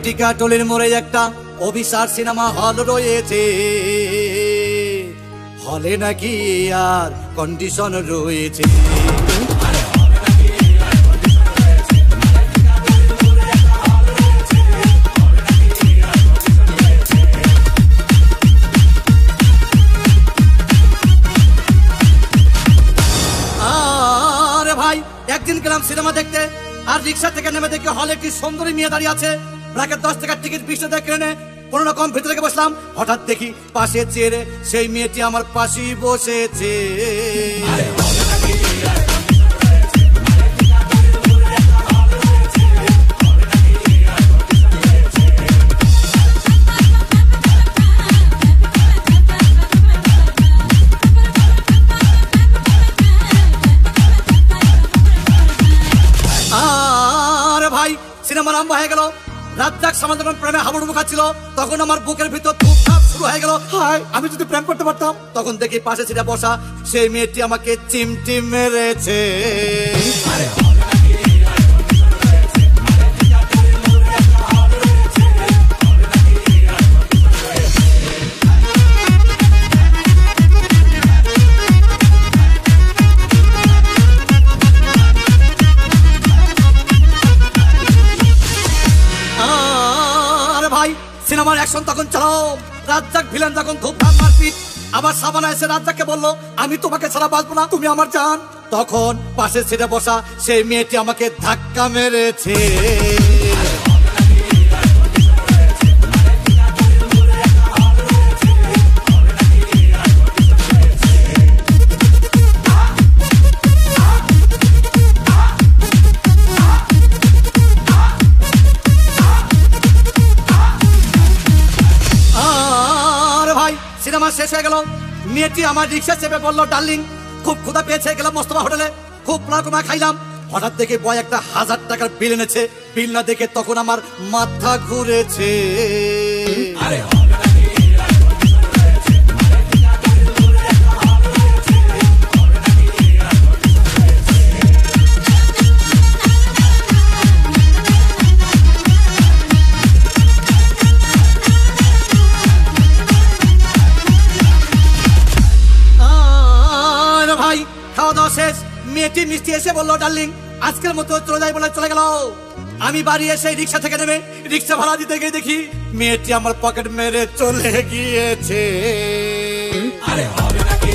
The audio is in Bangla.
টিকাটলের মোড়ে একটা অভিসার সিনেমা হল রয়েছে, হলে নাকি আর কন্ডিশন রয়েছে। আরে ভাই, একদিন গেলাম সিনেমা দেখতে, আর রিক্সা থেকে নেমে দেখি হলে একটি সুন্দরী মেয়ে দাঁড়িয়ে আছে। প্রায় 10 টাকার টিকিট 20 টাকা কিনে কোন রকম ভিতরে বসলাম। হঠাৎ দেখি পাশে চেয়ারে সেই মেয়েটি আমার পাশেই বসেছে। আর ভাই, সিনেমা আরম্ভ হয়ে গেল। রাজ্জাক সালমান যখন প্রেমে হাবুডুবু খাচ্ছিল, তখন আমার বুকের ভিতর ধুপধাপ শুরু হয়ে গেল। হাই, আমি যদি প্রেম করতে পারতাম। তখন দেখি পাশে ছিটা বসা সেই মেয়েটি আমাকে চিমটি মেরেছে। সিনেমার অ্যাকশন তখন চালাও। রাজ্জাক ভিলেন যখন ধূপধাপ মারপিট, আবার সাবানা এসে রাজ্জাককে বলল, আমি তোমাকে ছাড়া বাঁচবো না, তুমি আমার জান। তখন পাশে সিটে বসা সেই মেয়েটি আমাকে ধাক্কা মেরেছে। সিনেমা শেষ হয়ে গেল। মেয়েটি আমার রিক্সা চেপে বললো, ডার্লিং খুব ক্ষুধা পেয়েছে, গেলাম মোস্তফা হোটেলে, খুব প্লাকমা খাইলাম। হঠাৎ দেখে বয় একটা 1000 টাকার বিল এনেছে। বিল না দেখে তখন আমার মাথা ঘুরেছে। খাওয়া দাওয়া শেষ, মেয়েটি মিষ্টি এসে বললো, ডার্লিং আজকের মতো চলে যাই বলে চলে গেল। আমি বাড়ি এসে রিক্সা থেকে নেমে রিক্সা ভাড়া দিতে গিয়ে দেখি মেয়েটি আমার পকেট মেরে চলে গিয়েছে। আরে হবে নাকি?